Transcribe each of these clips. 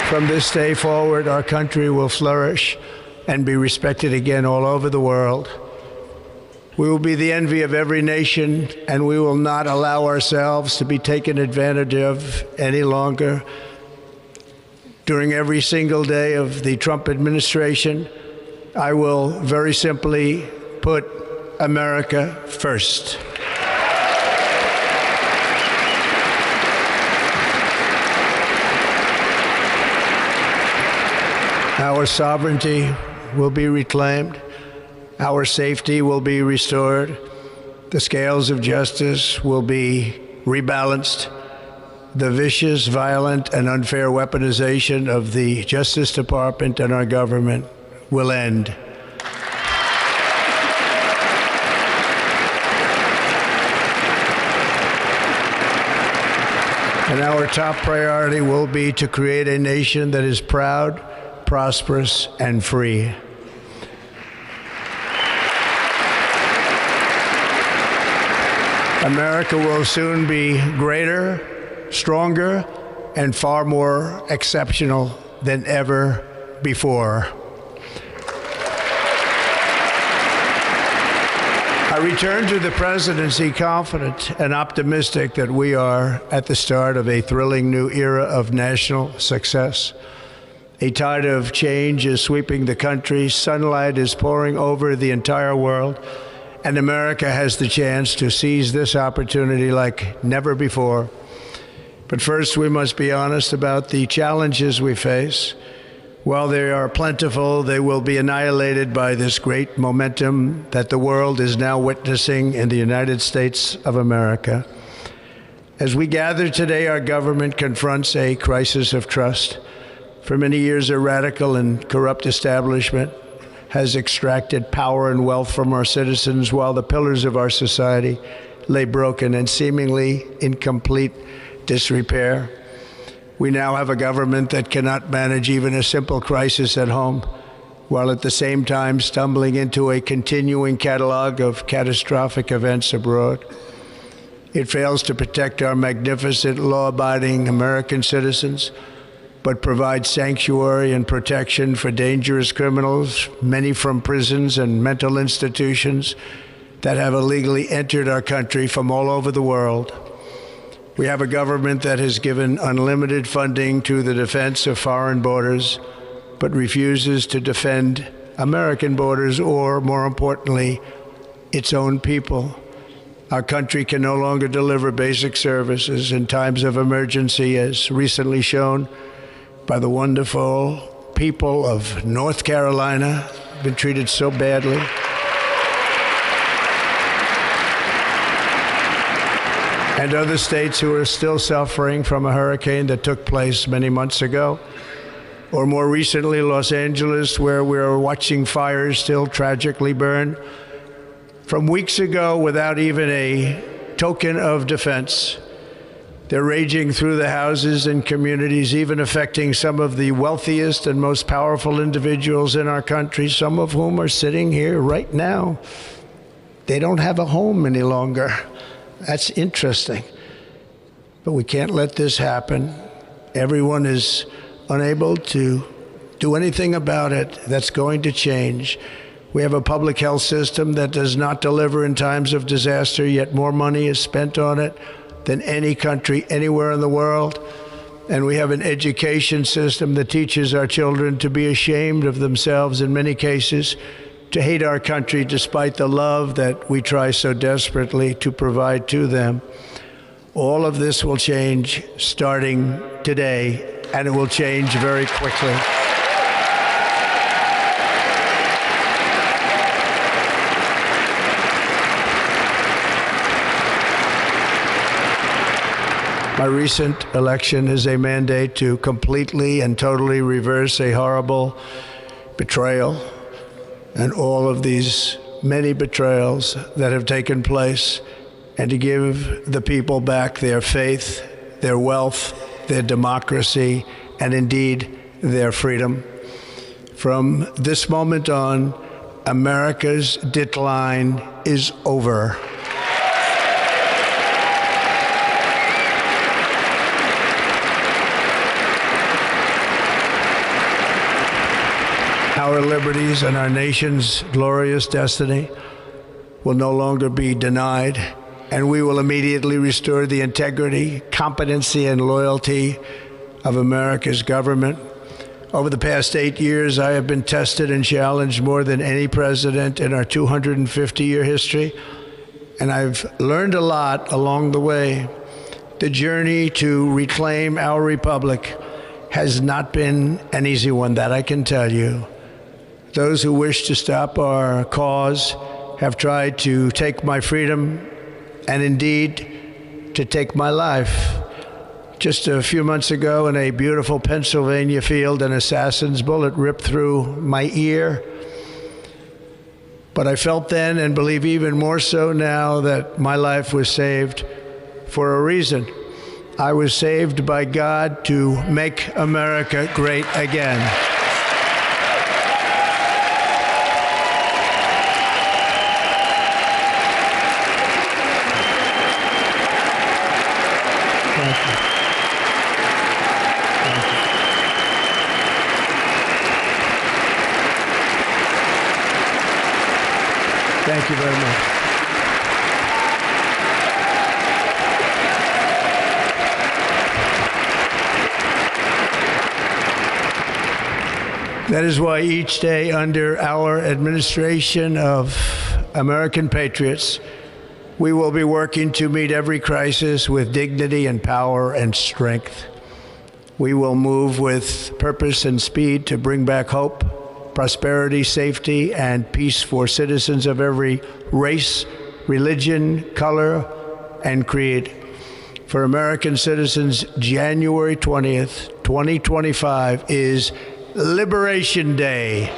From this day forward, our country will flourish and be respected again all over the world. We will be the envy of every nation, and we will not allow ourselves to be taken advantage of any longer. During every single day of the Trump administration, I will very simply put America first. Our sovereignty will be reclaimed. Our safety will be restored. The scales of justice will be rebalanced. The vicious, violent, and unfair weaponization of the Justice Department and our government will end. And our top priority will be to create a nation that is proud, prosperous, and free. America will soon be greater, stronger, and far more exceptional than ever before. I return to the presidency confident and optimistic that we are at the start of a thrilling new era of national success. A tide of change is sweeping the country, sunlight is pouring over the entire world, and America has the chance to seize this opportunity like never before. But first, we must be honest about the challenges we face. While they are plentiful, they will be annihilated by this great momentum that the world is now witnessing in the United States of America. As we gather today, our government confronts a crisis of trust. For many years, a radical and corrupt establishment has extracted power and wealth from our citizens while the pillars of our society lay broken and seemingly in complete disrepair. We now have a government that cannot manage even a simple crisis at home, while at the same time stumbling into a continuing catalog of catastrophic events abroad. It fails to protect our magnificent, law-abiding American citizens, but provides sanctuary and protection for dangerous criminals, many from prisons and mental institutions that have illegally entered our country from all over the world. We have a government that has given unlimited funding to the defense of foreign borders, but refuses to defend American borders or, more importantly, its own people. Our country can no longer deliver basic services in times of emergency, as recently shown by the wonderful people of North Carolina, been treated so badly. And other states who are still suffering from a hurricane that took place many months ago. Or more recently, Los Angeles, where we're watching fires still tragically burn from weeks ago without even a token of defense. They're raging through the houses and communities, even affecting some of the wealthiest and most powerful individuals in our country, some of whom are sitting here right now. They don't have a home any longer. That's interesting. But we can't let this happen. Everyone is unable to do anything about it. That's going to change. We have a public health system that does not deliver in times of disaster, yet more money is spent on it than any country anywhere in the world. And we have an education system that teaches our children to be ashamed of themselves in many cases, to hate our country despite the love that we try so desperately to provide to them. All of this will change starting today, and it will change very quickly. My recent election is a mandate to completely and totally reverse a horrible betrayal and all of these many betrayals that have taken place, and to give the people back their faith, their wealth, their democracy, and indeed their freedom. From this moment on, America's decline is over. our liberties and our nation's glorious destiny will no longer be denied, and we will immediately restore the integrity, competency, and loyalty of America's government. Over the past 8 years, I have been tested and challenged more than any president in our 250-year history, and I've learned a lot along the way. The journey to reclaim our republic has not been an easy one, that I can tell you. Those who wish to stop our cause have tried to take my freedom and indeed to take my life. Just a few months ago in a beautiful Pennsylvania field, an assassin's bullet ripped through my ear. But I felt then, and believe even more so now, that my life was saved for a reason. I was saved by God to make America great again. Thank you. Thank you very much. That is why each day under our administration of American patriots, we will be working to meet every crisis with dignity and power and strength. We will move with purpose and speed to bring back hope, prosperity, safety, and peace for citizens of every race, religion, color, and creed. For American citizens, January 20th, 2025 is Liberation Day.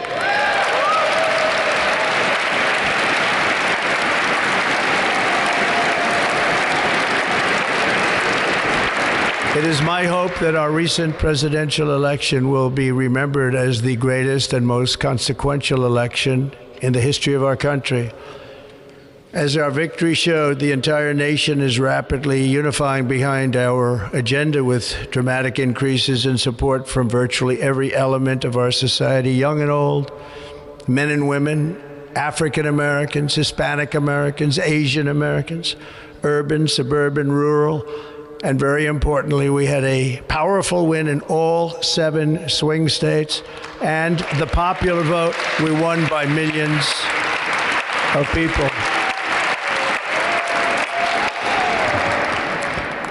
It is my hope that our recent presidential election will be remembered as the greatest and most consequential election in the history of our country. As our victory showed, the entire nation is rapidly unifying behind our agenda with dramatic increases in support from virtually every element of our society, young and old, men and women, African Americans, Hispanic Americans, Asian Americans, urban, suburban, rural, and very importantly, we had a powerful win in all 7 swing states, and the popular vote, we won by millions of people.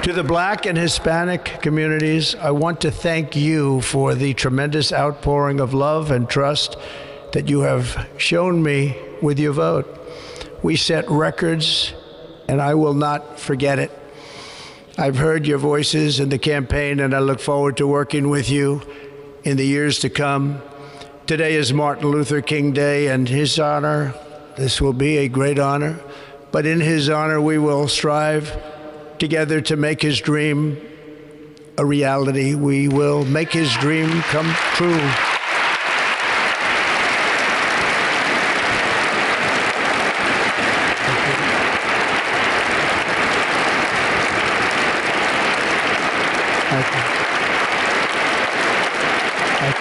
To the Black and Hispanic communities, I want to thank you for the tremendous outpouring of love and trust that you have shown me with your vote. We set records, and I will not forget it. I've heard your voices in the campaign, and I look forward to working with you in the years to come. Today is Martin Luther King Day, and his honor, this will be a great honor, but in his honor we will strive together to make his dream a reality. We will make his dream come true. Thank you. Thank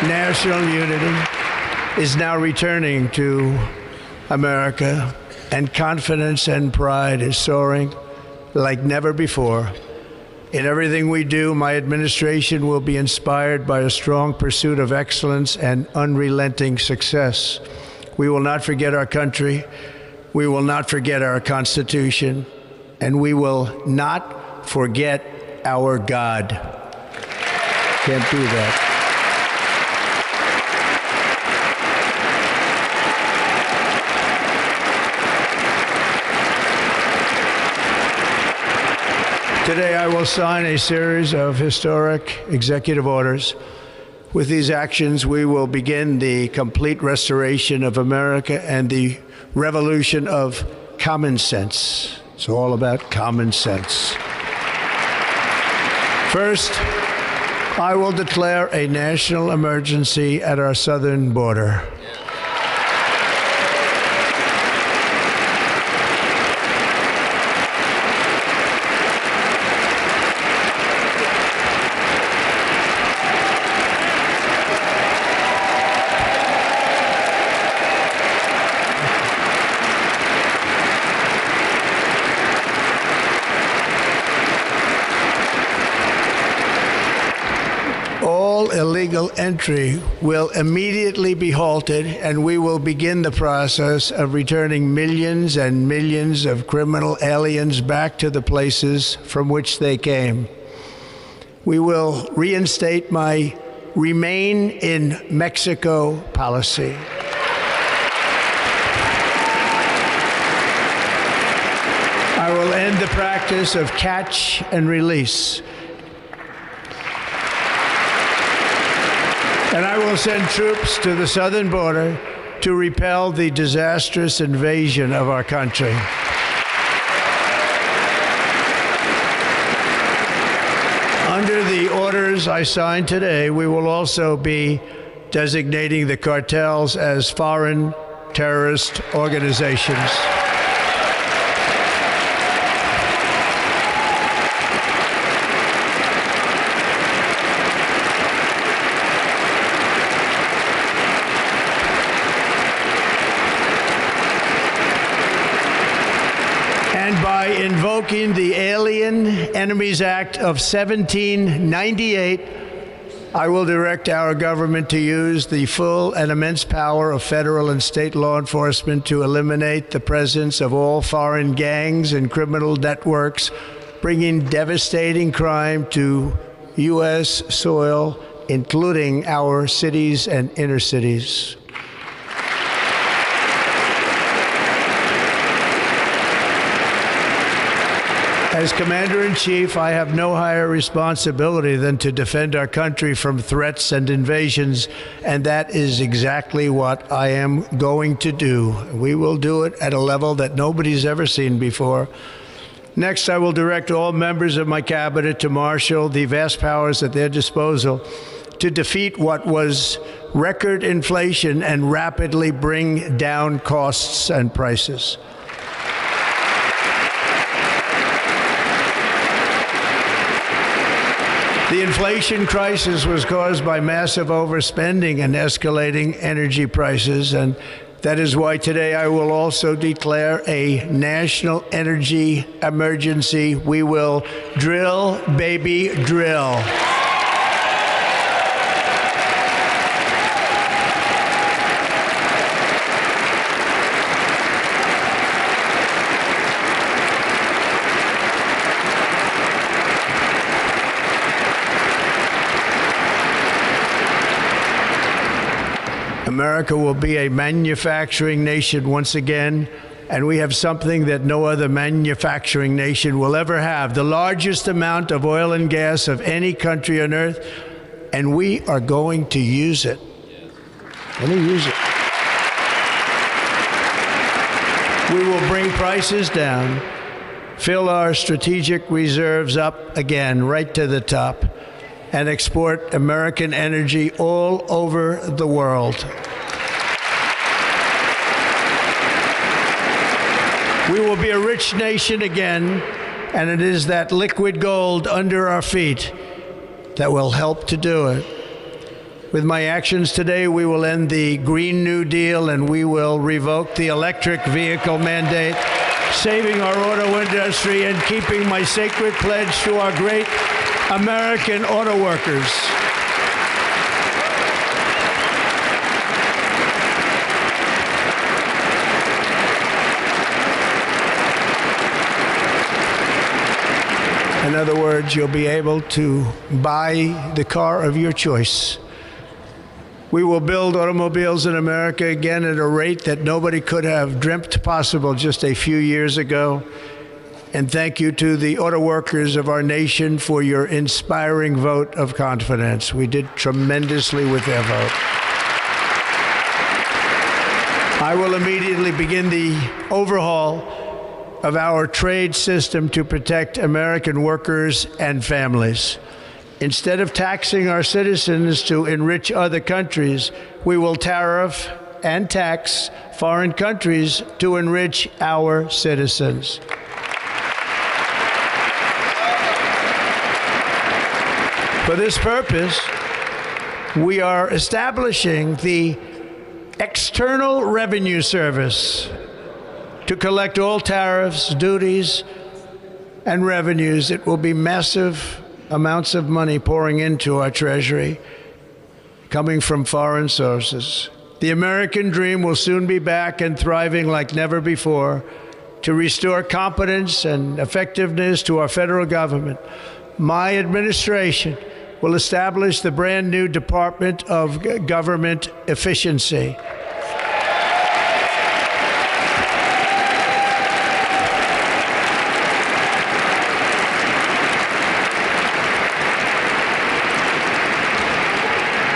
you. National unity is now returning to America, and confidence and pride is soaring like never before. In everything we do, my administration will be inspired by a strong pursuit of excellence and unrelenting success. We will not forget our country, we will not forget our Constitution, and we will not forget our God. Can't do that. Today, I will sign a series of historic executive orders. With these actions, we will begin the complete restoration of America and the revolution of common sense. It's all about common sense. First, I will declare a national emergency at our southern border. illegal entry will immediately be halted, and we will begin the process of returning millions and millions of criminal aliens back to the places from which they came. We will reinstate my Remain in Mexico policy. I will end the practice of catch and release. And I will send troops to the southern border to repel the disastrous invasion of our country. Under the orders I signed today, we will also be designating the cartels as foreign terrorist organizations. By invoking the Alien Enemies Act of 1798, I will direct our government to use the full and immense power of federal and state law enforcement to eliminate the presence of all foreign gangs and criminal networks, bringing devastating crime to U.S. soil, including our cities and inner cities. As Commander-in-Chief, I have no higher responsibility than to defend our country from threats and invasions, and that is exactly what I am going to do. We will do it at a level that nobody's ever seen before. Next, I will direct all members of my cabinet to marshal the vast powers at their disposal to defeat what was record inflation and rapidly bring down costs and prices. The inflation crisis was caused by massive overspending and escalating energy prices, and that is why today I will also declare a national energy emergency. We will drill, baby, drill. America will be a manufacturing nation once again, and we have something that no other manufacturing nation will ever have, the largest amount of oil and gas of any country on earth, and we are going to use it. We will bring prices down, fill our strategic reserves up again, right to the top, and export American energy all over the world. We will be a rich nation again, and it is that liquid gold under our feet that will help to do it. With my actions today, we will end the Green New Deal, and we will revoke the electric vehicle mandate, saving our auto industry and keeping my sacred pledge to our great American auto workers. In other words, you'll be able to buy the car of your choice. We will build automobiles in America again at a rate that nobody could have dreamt possible just a few years ago. And thank you to the auto workers of our nation for your inspiring vote of confidence. We did tremendously with their vote. I will immediately begin the overhaul of our trade system to protect American workers and families. Instead of taxing our citizens to enrich other countries, we will tariff and tax foreign countries to enrich our citizens. For this purpose, we are establishing the External Revenue Service to collect all tariffs, duties, and revenues. It will be massive amounts of money pouring into our Treasury. coming from foreign sources. The American dream will soon be back and thriving like never before. To restore competence and effectiveness to our federal government, my administration will establish the brand new Department of Government Efficiency.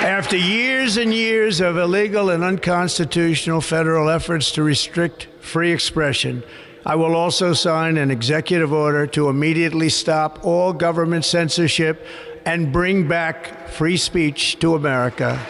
After years and years of illegal and unconstitutional federal efforts to restrict free expression, I will also sign an executive order to immediately stop all government censorship and bring back free speech to America.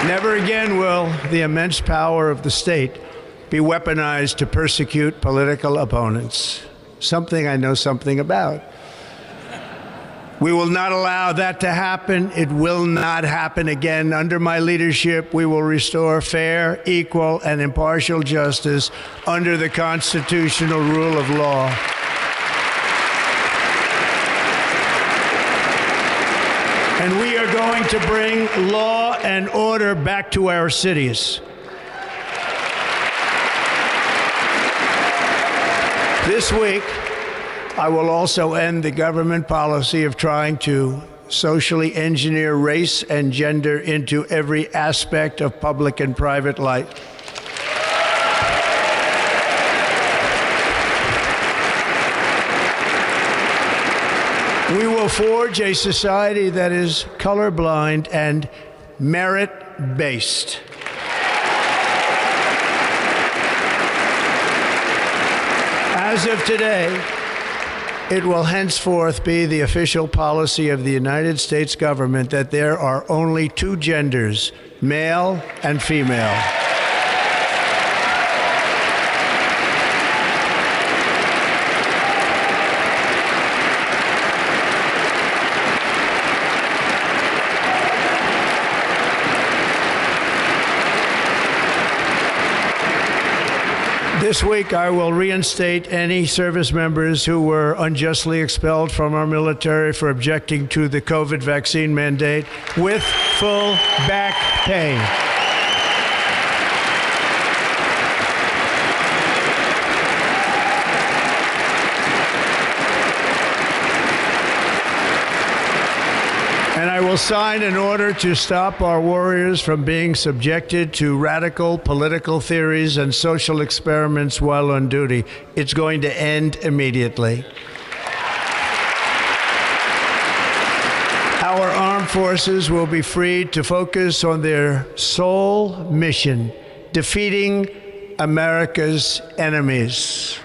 Never again will the immense power of the state be weaponized to persecute political opponents, something I know something about. We will not allow that to happen. It will not happen again. Under my leadership, we will restore fair, equal, and impartial justice under the constitutional rule of law. And we are going to bring law and order back to our cities. This week, I will also end the government policy of trying to socially engineer race and gender into every aspect of public and private life. We will forge a society that is colorblind and merit-based. As of today, it will henceforth be the official policy of the United States government that there are only two genders, male and female. This week, I will reinstate any service members who were unjustly expelled from our military for objecting to the COVID vaccine mandate with full back pay. And I will sign an order to stop our warriors from being subjected to radical political theories and social experiments while on duty. It's going to end immediately. Our armed forces will be freed to focus on their sole mission, defeating America's enemies.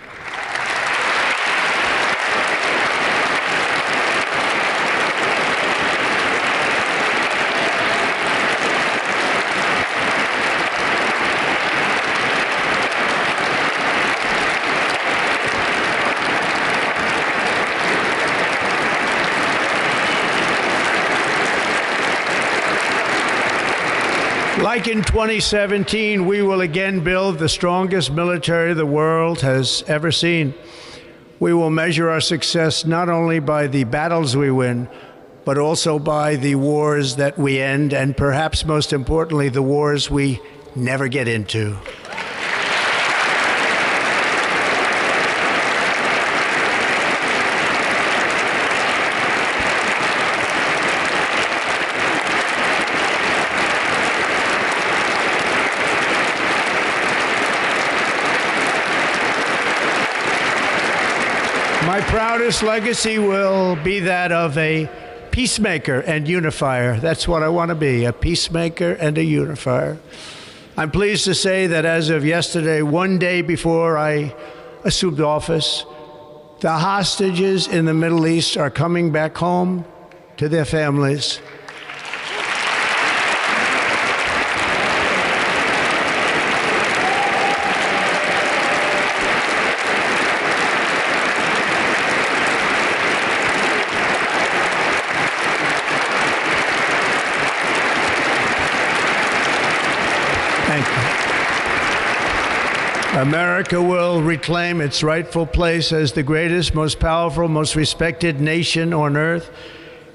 Like in 2017, we will again build the strongest military the world has ever seen. We will measure our success not only by the battles we win, but also by the wars that we end, and perhaps most importantly, the wars we never get into. My proudest legacy will be that of a peacemaker and unifier. That's what I want to be, a peacemaker and a unifier. I'm pleased to say that as of yesterday, one day before I assumed office, the hostages in the Middle East are coming back home to their families. Thank you. America will reclaim its rightful place as the greatest, most powerful, most respected nation on earth,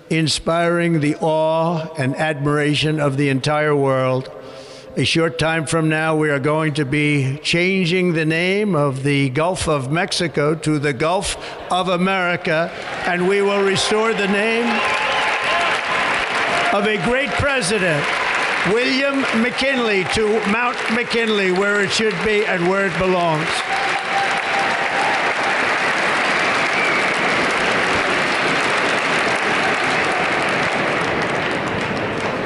inspiring the awe and admiration of the entire world. A short time from now, we are going to be changing the name of the Gulf of Mexico to the Gulf of America, and we will restore the name of a great president, William McKinley, to Mount McKinley, where it should be and where it belongs.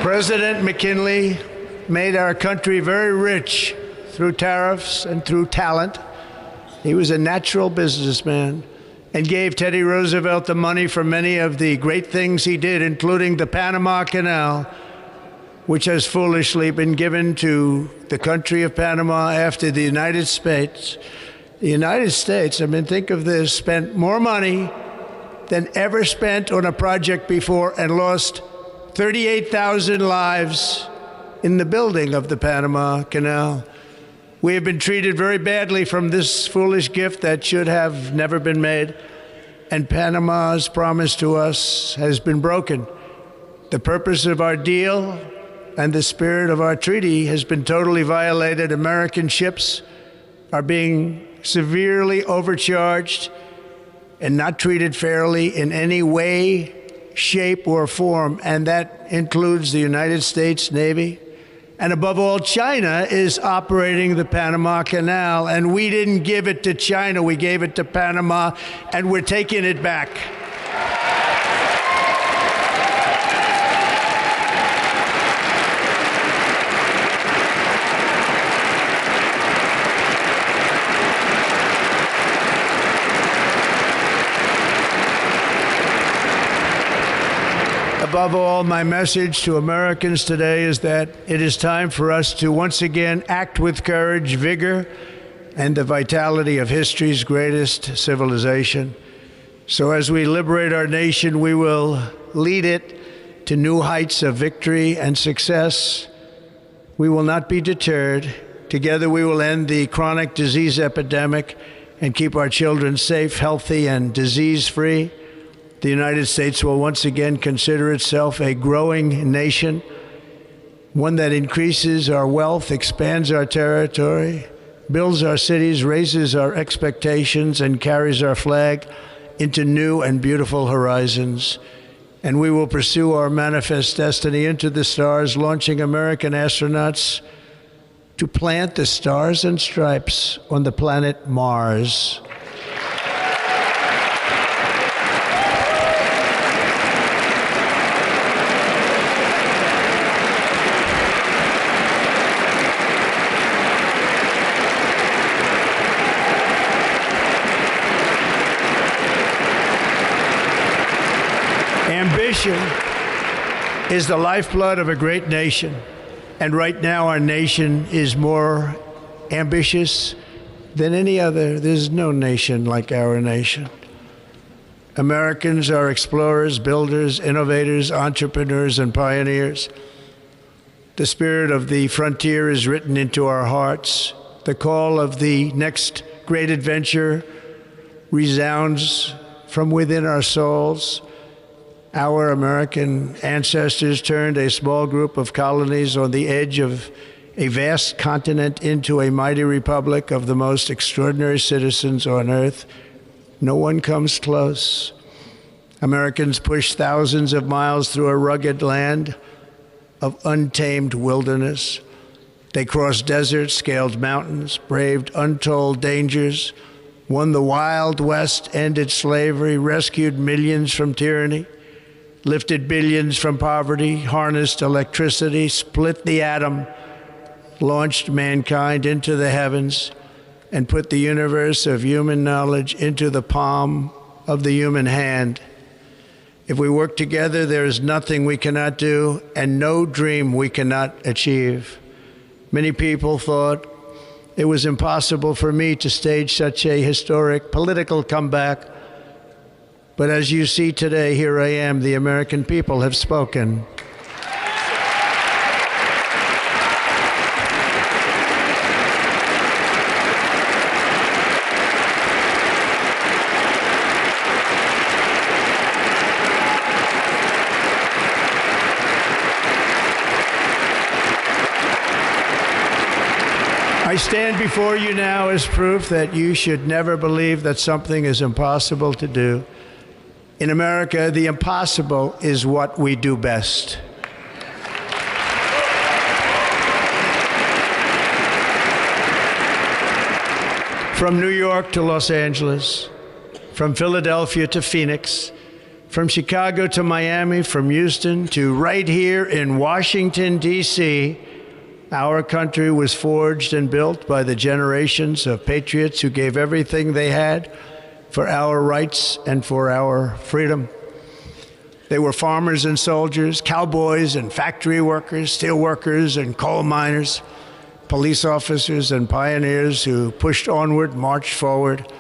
President McKinley made our country very rich through tariffs and through talent. He was a natural businessman and gave Teddy Roosevelt the money for many of the great things he did, including the Panama Canal, which has foolishly been given to the country of Panama after the United States. The United States, I mean, think of this, spent more money than ever spent on a project before and lost 38,000 lives in the building of the Panama Canal. We have been treated very badly from this foolish gift that should have never been made, and Panama's promise to us has been broken. The purpose of our deal and the spirit of our treaty has been totally violated. American ships are being severely overcharged and not treated fairly in any way, shape, or form, and that includes the United States Navy. And above all, China is operating the Panama Canal, and we didn't give it to China, we gave it to Panama, and we're taking it back. Above all, my message to Americans today is that it is time for us to once again act with courage, vigor, and the vitality of history's greatest civilization. So as we liberate our nation, we will lead it to new heights of victory and success. We will not be deterred. Together we will end the chronic disease epidemic and keep our children safe, healthy, and disease-free. The United States will once again consider itself a growing nation, one that increases our wealth, expands our territory, builds our cities, raises our expectations, and carries our flag into new and beautiful horizons. And we will pursue our manifest destiny into the stars, launching American astronauts to plant the stars and stripes on the planet Mars. Ambition is the lifeblood of a great nation, and right now our nation is more ambitious than any other. There's no nation like our nation. Americans are explorers, builders, innovators, entrepreneurs, and pioneers. The spirit of the frontier is written into our hearts. The call of the next great adventure resounds from within our souls. Our American ancestors turned a small group of colonies on the edge of a vast continent into a mighty republic of the most extraordinary citizens on earth. No one comes close. Americans pushed thousands of miles through a rugged land of untamed wilderness. They crossed deserts, scaled mountains, braved untold dangers, won the Wild West, ended slavery, rescued millions from tyranny, lifted billions from poverty, harnessed electricity, split the atom, launched mankind into the heavens, and put the universe of human knowledge into the palm of the human hand. If we work together, there is nothing we cannot do and no dream we cannot achieve. Many people thought it was impossible for me to stage such a historic political comeback. But as you see today, here I am. The American people have spoken. I stand before you now as proof that you should never believe that something is impossible to do. In America, the impossible is what we do best. From New York to Los Angeles, from Philadelphia to Phoenix, from Chicago to Miami, from Houston to right here in Washington, D.C., our country was forged and built by the generations of patriots who gave everything they had for our rights and for our freedom. They were farmers and soldiers, cowboys and factory workers, steel workers and coal miners, police officers and pioneers who pushed onward, marched forward,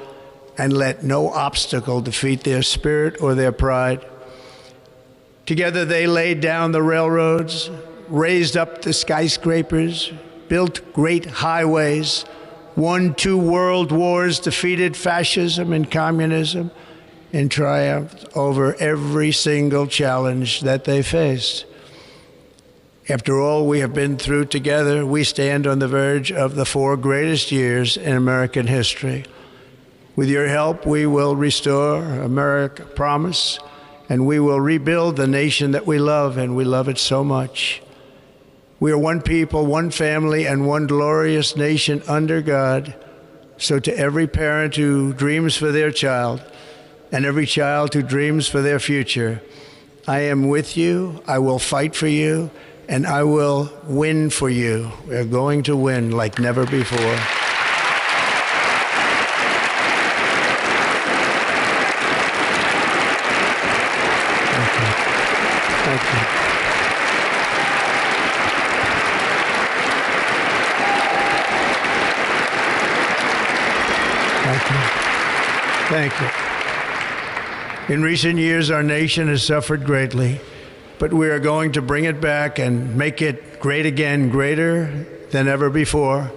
and let no obstacle defeat their spirit or their pride. Together they laid down the railroads, raised up the skyscrapers, built great highways, won 2 world wars, defeated fascism and communism, and triumphed over every single challenge that they faced. After all we have been through together, we stand on the verge of the 4 greatest years in American history. With your help, we will restore America, promise, and we will rebuild the nation that we love, and we love it so much. We are one people, one family, and one glorious nation under God. So to every parent who dreams for their child, and every child who dreams for their future, I am with you, I will fight for you, and I will win for you. We are going to win like never before. Thank you. Thank you. In recent years, our nation has suffered greatly, but we are going to bring it back and make it great again, greater than ever before.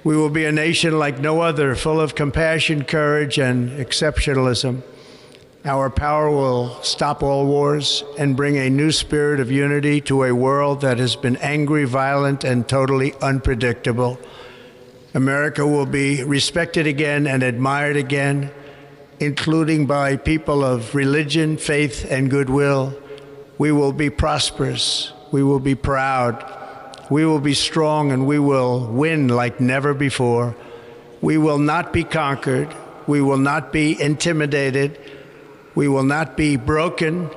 We will be a nation like no other, full of compassion, courage, and exceptionalism. Our power will stop all wars and bring a new spirit of unity to a world that has been angry, violent, and totally unpredictable. America will be respected again and admired again, including by people of religion, faith, and goodwill. We will be prosperous. We will be proud. We will be strong, and we will win like never before. We will not be conquered. We will not be intimidated. We will not be broken,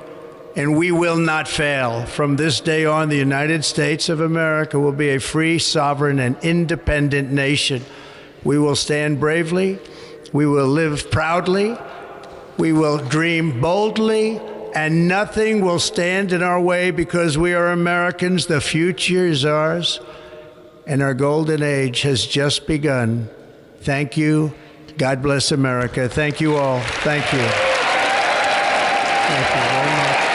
and we will not fail. From this day on, the United States of America will be a free, sovereign, and independent nation. We will stand bravely. We will live proudly. We will dream boldly, and nothing will stand in our way because we are Americans. The future is ours, and our golden age has just begun. Thank you. God bless America. Thank you all. Thank you. Thank you very much.